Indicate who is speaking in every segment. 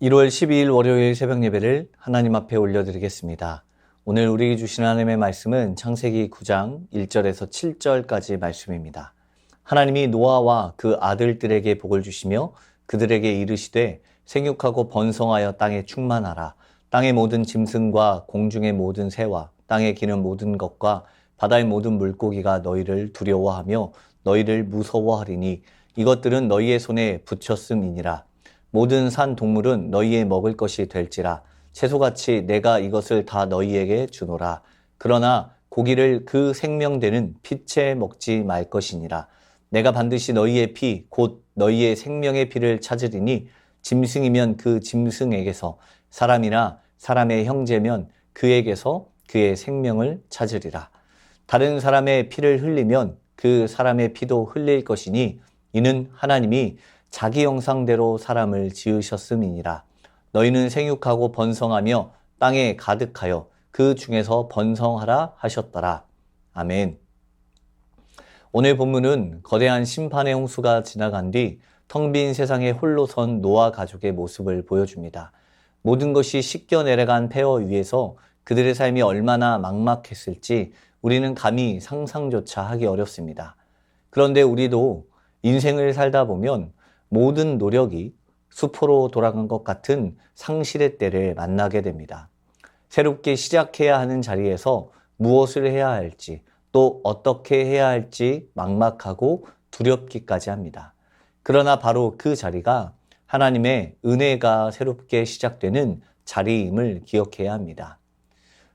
Speaker 1: 1월 12일 월요일 새벽 예배를 하나님 앞에 올려드리겠습니다. 오늘 우리에게 주신 하나님의 말씀은 창세기 9장 1절에서 7절까지 말씀입니다. 하나님이 노아와 그 아들들에게 복을 주시며 그들에게 이르시되 생육하고 번성하여 땅에 충만하라. 땅의 모든 짐승과 공중의 모든 새와 땅에 기는 모든 것과 바다의 모든 물고기가 너희를 두려워하며 너희를 무서워하리니 이것들은 너희의 손에 붙였음이니라. 모든 산 동물은 너희의 먹을 것이 될지라. 채소같이 내가 이것을 다 너희에게 주노라. 그러나 고기를 그 생명되는 피채 먹지 말 것이니라. 내가 반드시 너희의 피, 곧 너희의 생명의 피를 찾으리니 짐승이면 그 짐승에게서, 사람이나 사람의 형제면 그에게서 그의 생명을 찾으리라. 다른 사람의 피를 흘리면 그 사람의 피도 흘릴 것이니 이는 하나님이 자기 형상대로 사람을 지으셨음이니라. 너희는 생육하고 번성하며 땅에 가득하여 그 중에서 번성하라 하셨더라. 아멘. 오늘 본문은 거대한 심판의 홍수가 지나간 뒤 텅 빈 세상에 홀로 선 노아 가족의 모습을 보여줍니다. 모든 것이 씻겨 내려간 폐허 위에서 그들의 삶이 얼마나 막막했을지 우리는 감히 상상조차 하기 어렵습니다. 그런데 우리도 인생을 살다 보면 모든 노력이 수포로 돌아간 것 같은 상실의 때를 만나게 됩니다. 새롭게 시작해야 하는 자리에서 무엇을 해야 할지, 또 어떻게 해야 할지 막막하고 두렵기까지 합니다. 그러나 바로 그 자리가 하나님의 은혜가 새롭게 시작되는 자리임을 기억해야 합니다.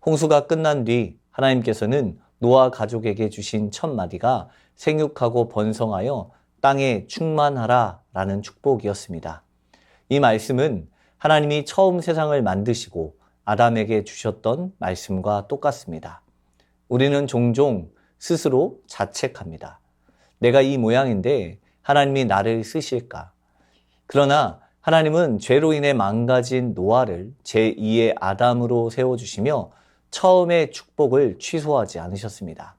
Speaker 1: 홍수가 끝난 뒤 하나님께서는 노아 가족에게 주신 첫 마디가 생육하고 번성하여 땅에 충만하라 라는 축복이었습니다. 이 말씀은 하나님이 처음 세상을 만드시고 아담에게 주셨던 말씀과 똑같습니다. 우리는 종종 스스로 자책합니다. 내가 이 모양인데 하나님이 나를 쓰실까? 그러나 하나님은 죄로 인해 망가진 노아를 제2의 아담으로 세워주시며 처음의 축복을 취소하지 않으셨습니다.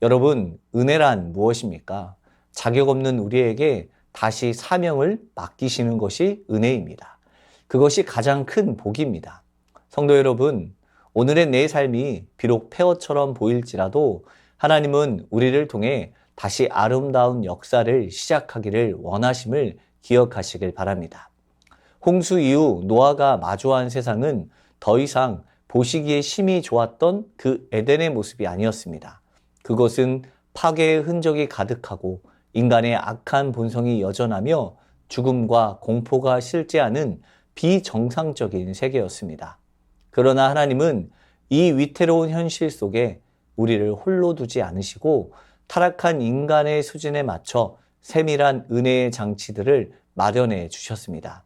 Speaker 1: 여러분, 은혜란 무엇입니까? 자격 없는 우리에게 다시 사명을 맡기시는 것이 은혜입니다. 그것이 가장 큰 복입니다. 성도 여러분, 오늘의 내 삶이 비록 폐허처럼 보일지라도 하나님은 우리를 통해 다시 아름다운 역사를 시작하기를 원하심을 기억하시길 바랍니다. 홍수 이후 노아가 마주한 세상은 더 이상 보시기에 심히 좋았던 그 에덴의 모습이 아니었습니다. 그것은 파괴의 흔적이 가득하고 인간의 악한 본성이 여전하며 죽음과 공포가 실제하는 비정상적인 세계였습니다. 그러나 하나님은 이 위태로운 현실 속에 우리를 홀로 두지 않으시고 타락한 인간의 수준에 맞춰 세밀한 은혜의 장치들을 마련해 주셨습니다.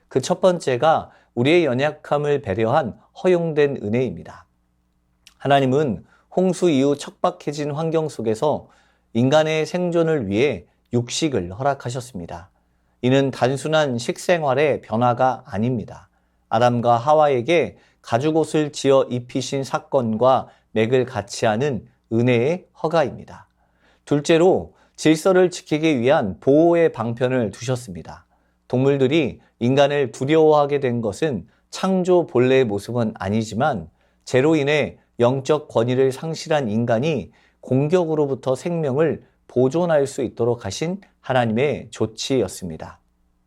Speaker 1: 그 첫 번째가 우리의 연약함을 배려한 허용된 은혜입니다. 하나님은 홍수 이후 척박해진 환경 속에서 인간의 생존을 위해 육식을 허락하셨습니다. 이는 단순한 식생활의 변화가 아닙니다. 아담과 하와에게 가죽옷을 지어 입히신 사건과 맥을 같이 하는 은혜의 허가입니다. 둘째로 질서를 지키기 위한 보호의 방편을 두셨습니다. 동물들이 인간을 두려워하게 된 것은 창조 본래의 모습은 아니지만 죄로 인해 영적 권위를 상실한 인간이 공격으로부터 생명을 보존할 수 있도록 하신 하나님의 조치였습니다.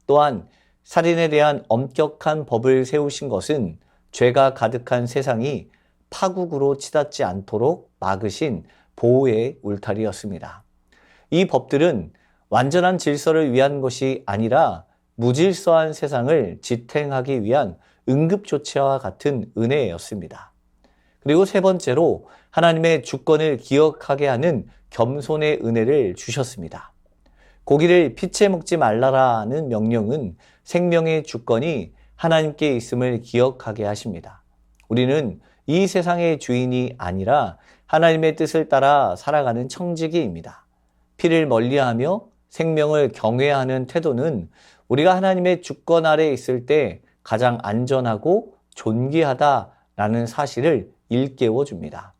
Speaker 1: 또한 살인에 대한 엄격한 법을 세우신 것은 죄가 가득한 세상이 파국으로 치닫지 않도록 막으신 보호의 울타리였습니다. 이 법들은 완전한 질서를 위한 것이 아니라 무질서한 세상을 지탱하기 위한 응급조치와 같은 은혜였습니다. 그리고 세 번째로 하나님의 주권을 기억하게 하는 겸손의 은혜를 주셨습니다. 고기를 피채 먹지 말라라는 명령은 생명의 주권이 하나님께 있음을 기억하게 하십니다. 우리는 이 세상의 주인이 아니라 하나님의 뜻을 따라 살아가는 청지기입니다. 피를 멀리하며 생명을 경외하는 태도는 우리가 하나님의 주권 아래 있을 때 가장 안전하고 존귀하다라는 사실을 일깨워 줍니다.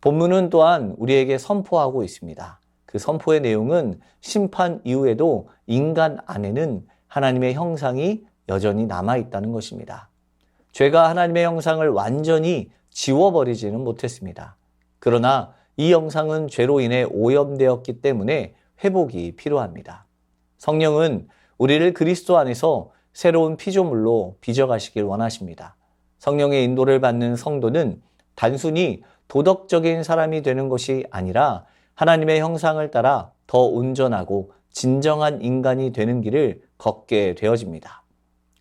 Speaker 1: 본문은 또한 우리에게 선포하고 있습니다. 그 선포의 내용은 심판 이후에도 인간 안에는 하나님의 형상이 여전히 남아있다는 것입니다. 죄가 하나님의 형상을 완전히 지워버리지는 못했습니다. 그러나 이 형상은 죄로 인해 오염되었기 때문에 회복이 필요합니다. 성령은 우리를 그리스도 안에서 새로운 피조물로 빚어가시길 원하십니다. 성령의 인도를 받는 성도는 단순히 도덕적인 사람이 되는 것이 아니라 하나님의 형상을 따라 더 온전하고 진정한 인간이 되는 길을 걷게 되어집니다.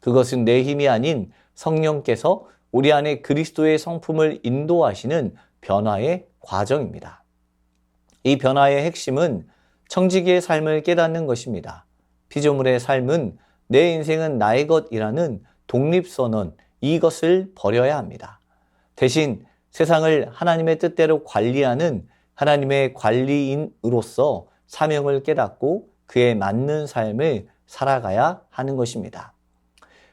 Speaker 1: 그것은 내 힘이 아닌 성령께서 우리 안에 그리스도의 성품을 인도하시는 변화의 과정입니다. 이 변화의 핵심은 청지기의 삶을 깨닫는 것입니다. 피조물의 삶은 내 인생은 나의 것이라는 독립선언, 이것을 버려야 합니다. 대신 세상을 하나님의 뜻대로 관리하는 하나님의 관리인으로서 사명을 깨닫고 그에 맞는 삶을 살아가야 하는 것입니다.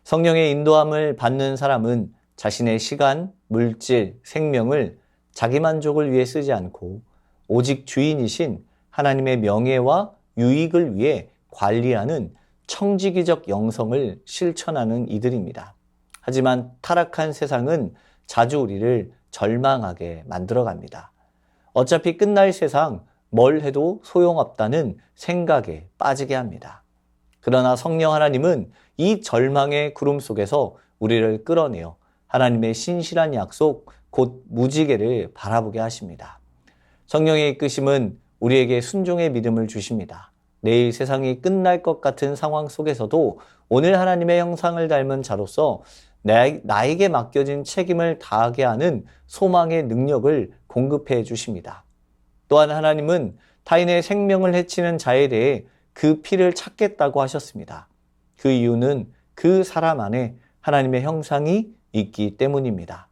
Speaker 1: 성령의 인도함을 받는 사람은 자신의 시간, 물질, 생명을 자기 만족을 위해 쓰지 않고 오직 주인이신 하나님의 명예와 유익을 위해 관리하는 청지기적 영성을 실천하는 이들입니다. 하지만 타락한 세상은 자주 우리를 절망하게 만들어갑니다. 어차피 끝날 세상 뭘 해도 소용없다는 생각에 빠지게 합니다. 그러나 성령 하나님은 이 절망의 구름 속에서 우리를 끌어내어 하나님의 신실한 약속, 곧 무지개를 바라보게 하십니다. 성령의 이끄심은 우리에게 순종의 믿음을 주십니다. 내일 세상이 끝날 것 같은 상황 속에서도 오늘 하나님의 형상을 닮은 자로서 나에게 맡겨진 책임을 다하게 하는 소망의 능력을 공급해 주십니다. 또한 하나님은 타인의 생명을 해치는 자에 대해 그 피를 찾겠다고 하셨습니다. 그 이유는 그 사람 안에 하나님의 형상이 있기 때문입니다.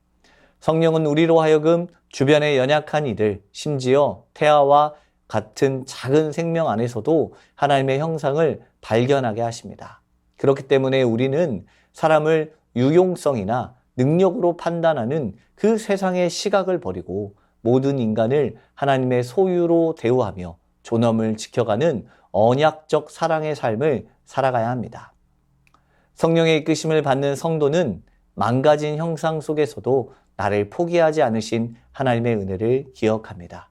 Speaker 1: 성령은 우리로 하여금 주변의 연약한 이들, 심지어 태아와 같은 작은 생명 안에서도 하나님의 형상을 발견하게 하십니다. 그렇기 때문에 우리는 사람을 유용성이나 능력으로 판단하는 그 세상의 시각을 버리고 모든 인간을 하나님의 소유로 대우하며 존엄을 지켜가는 언약적 사랑의 삶을 살아가야 합니다. 성령의 이끄심을 받는 성도는 망가진 형상 속에서도 나를 포기하지 않으신 하나님의 은혜를 기억합니다.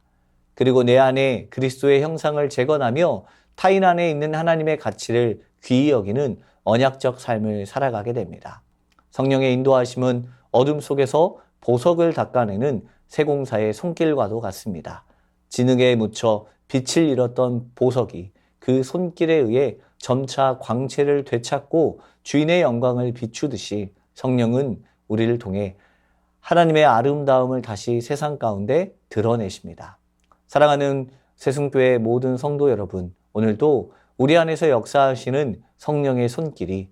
Speaker 1: 그리고 내 안에 그리스도의 형상을 재건하며 타인 안에 있는 하나님의 가치를 귀히 여기는 언약적 삶을 살아가게 됩니다. 성령의 인도하심은 어둠 속에서 보석을 닦아내는 세공사의 손길과도 같습니다. 진흙에 묻혀 빛을 잃었던 보석이 그 손길에 의해 점차 광채를 되찾고 주인의 영광을 비추듯이 성령은 우리를 통해 하나님의 아름다움을 다시 세상 가운데 드러내십니다. 사랑하는 세승교회 모든 성도 여러분, 오늘도 우리 안에서 역사하시는 성령의 손길이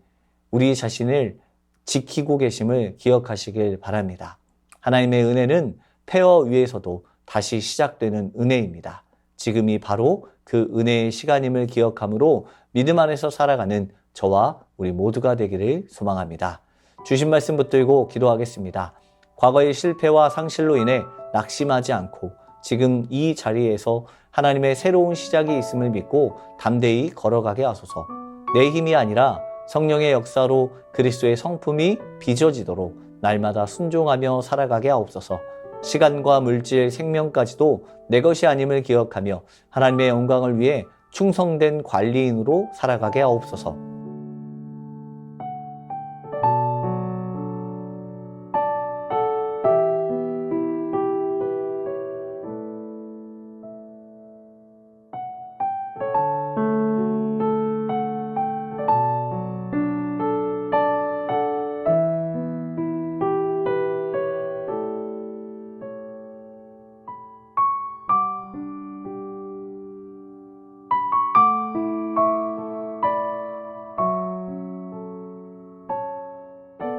Speaker 1: 우리 자신을 지키고 계심을 기억하시길 바랍니다. 하나님의 은혜는 폐허 위에서도 다시 시작되는 은혜입니다. 지금이 바로 그 은혜의 시간임을 기억함으로 믿음 안에서 살아가는 저와 우리 모두가 되기를 소망합니다. 주신 말씀 붙들고 기도하겠습니다. 과거의 실패와 상실로 인해 낙심하지 않고 지금 이 자리에서 하나님의 새로운 시작이 있음을 믿고 담대히 걸어가게 하소서. 내 힘이 아니라 성령의 역사로 그리스도의 성품이 빚어지도록 날마다 순종하며 살아가게 하옵소서. 시간과 물질, 생명까지도 내 것이 아님을 기억하며 하나님의 영광을 위해 충성된 관리인으로 살아가게 하옵소서.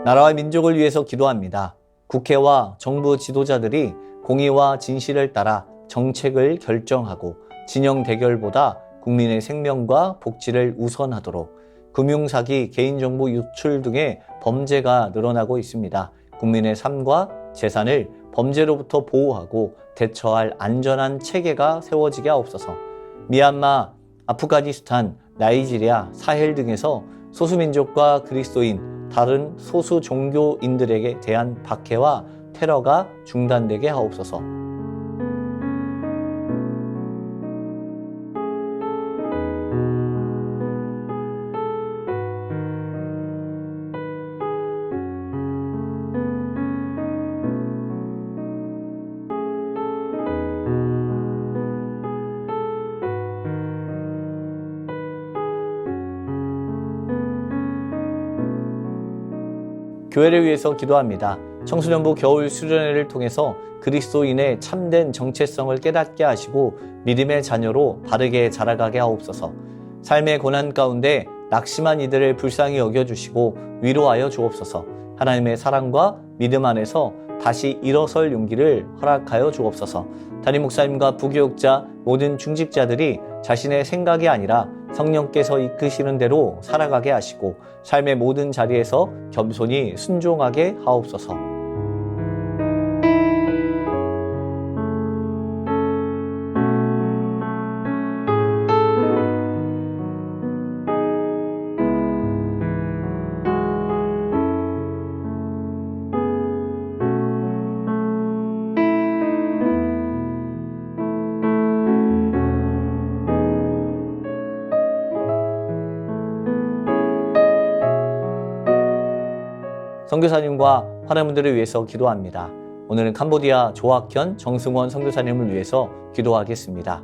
Speaker 1: 나라와 민족을 위해서 기도합니다. 국회와 정부 지도자들이 공의와 진실을 따라 정책을 결정하고 진영 대결보다 국민의 생명과 복지를 우선하도록 금융사기, 개인정보 유출 등의 범죄가 늘어나고 있습니다. 국민의 삶과 재산을 범죄로부터 보호하고 대처할 안전한 체계가 세워지게 하옵소서. 미얀마, 아프가니스탄, 나이지리아, 사헬 등에서 소수민족과 그리스도인 다른 소수 종교인들에게 대한 박해와 테러가 중단되게 하옵소서. 교회를 위해서 기도합니다. 청소년부 겨울 수련회를 통해서 그리스도인의 참된 정체성을 깨닫게 하시고 믿음의 자녀로 바르게 자라가게 하옵소서. 삶의 고난 가운데 낙심한 이들을 불쌍히 여겨주시고 위로하여 주옵소서. 하나님의 사랑과 믿음 안에서 다시 일어설 용기를 허락하여 주옵소서. 담임 목사님과 부교육자 모든 중직자들이 자신의 생각이 아니라 성령께서 이끄시는 대로 살아가게 하시고 삶의 모든 자리에서 겸손히 순종하게 하옵소서. 선교사님과 환우분들을 위해서 기도합니다. 오늘은 캄보디아 조학현 정승원 선교사님을 위해서 기도하겠습니다.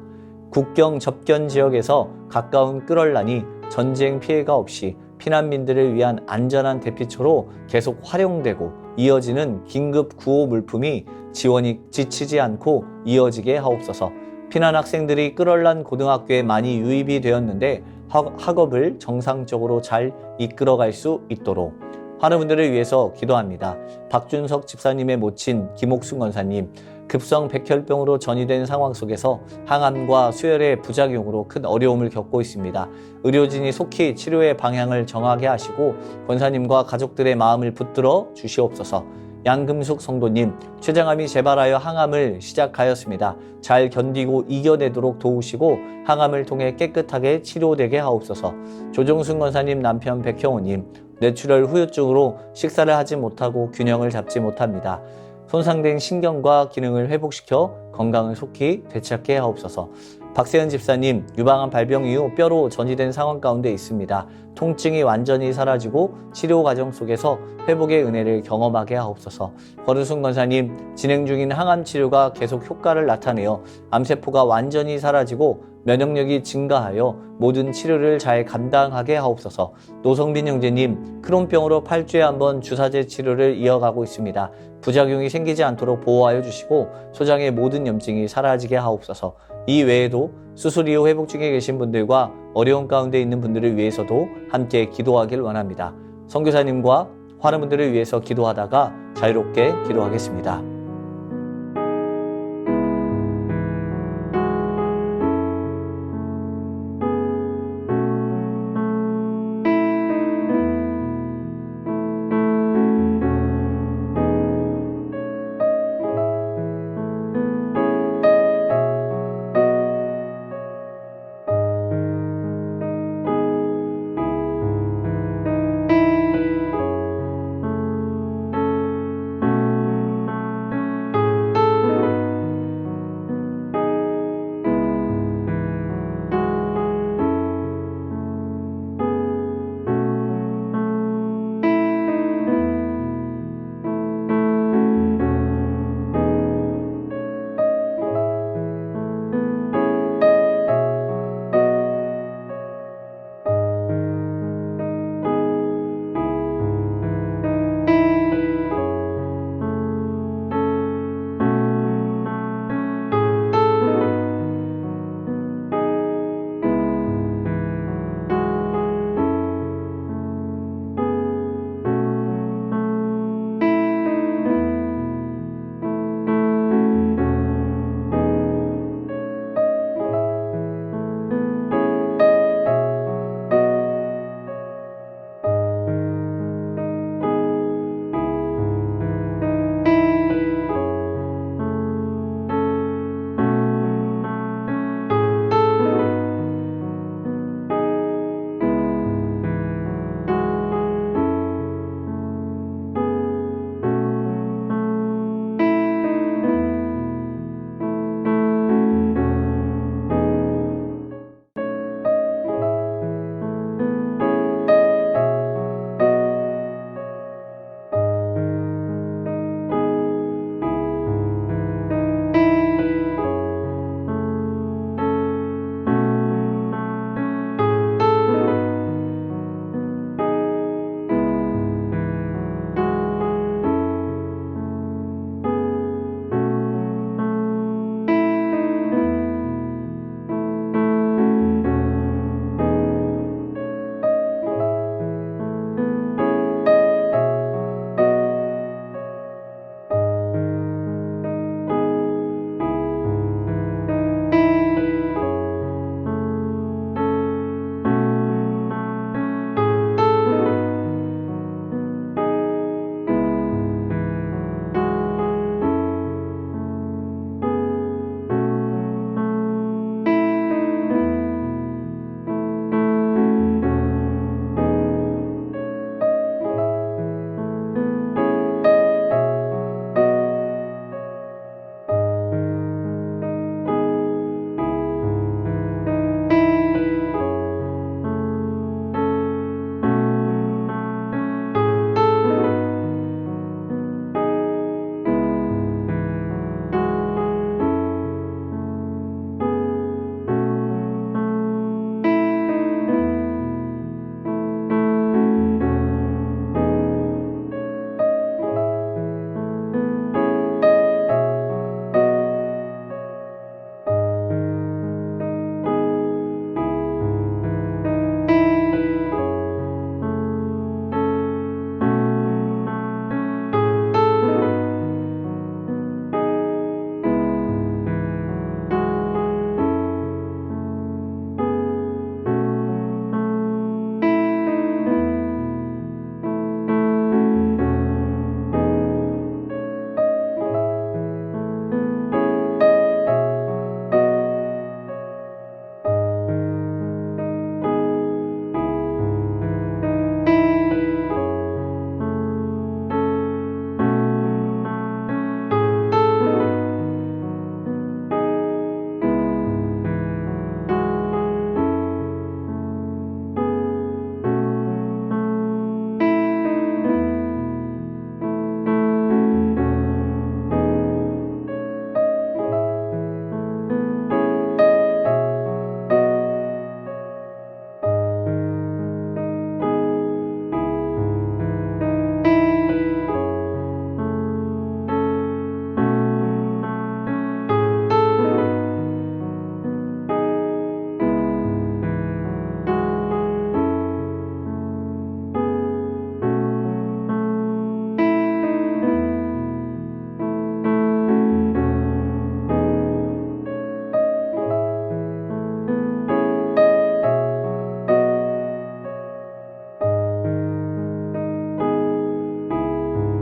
Speaker 1: 국경 접견 지역에서 가까운 끌얼란이 전쟁 피해가 없이 피난민들을 위한 안전한 대피처로 계속 활용되고 이어지는 긴급 구호 물품이 지원이 지치지 않고 이어지게 하옵소서. 피난 학생들이 끌얼란 고등학교에 많이 유입이 되었는데 학업을 정상적으로 잘 이끌어갈 수 있도록 환우분들을 위해서 기도합니다. 박준석 집사님의 모친 김옥순 권사님, 급성 백혈병으로 전이된 상황 속에서 항암과 수혈의 부작용으로 큰 어려움을 겪고 있습니다. 의료진이 속히 치료의 방향을 정하게 하시고 권사님과 가족들의 마음을 붙들어 주시옵소서. 양금숙 성도님, 췌장암이 재발하여 항암을 시작하였습니다. 잘 견디고 이겨내도록 도우시고 항암을 통해 깨끗하게 치료되게 하옵소서. 조종순 권사님 남편 백형호님, 뇌출혈 후유증으로 식사를 하지 못하고 균형을 잡지 못합니다. 손상된 신경과 기능을 회복시켜 건강을 속히 되찾게 하옵소서. 박세은 집사님, 유방암 발병 이후 뼈로 전이된 상황 가운데 있습니다. 통증이 완전히 사라지고 치료 과정 속에서 회복의 은혜를 경험하게 하옵소서. 권우순 권사님, 진행 중인 항암 치료가 계속 효과를 나타내어 암세포가 완전히 사라지고 면역력이 증가하여 모든 치료를 잘 감당하게 하옵소서. 노성빈 형제님, 크론병으로 8주에 한 번 주사제 치료를 이어가고 있습니다. 부작용이 생기지 않도록 보호하여 주시고 소장의 모든 염증이 사라지게 하옵소서. 이 외에도 수술 이후 회복 중에 계신 분들과 어려운 가운데 있는 분들을 위해서도 함께 기도하길 원합니다. 선교사님과 환우분들을 위해서 기도하다가 자유롭게 기도하겠습니다.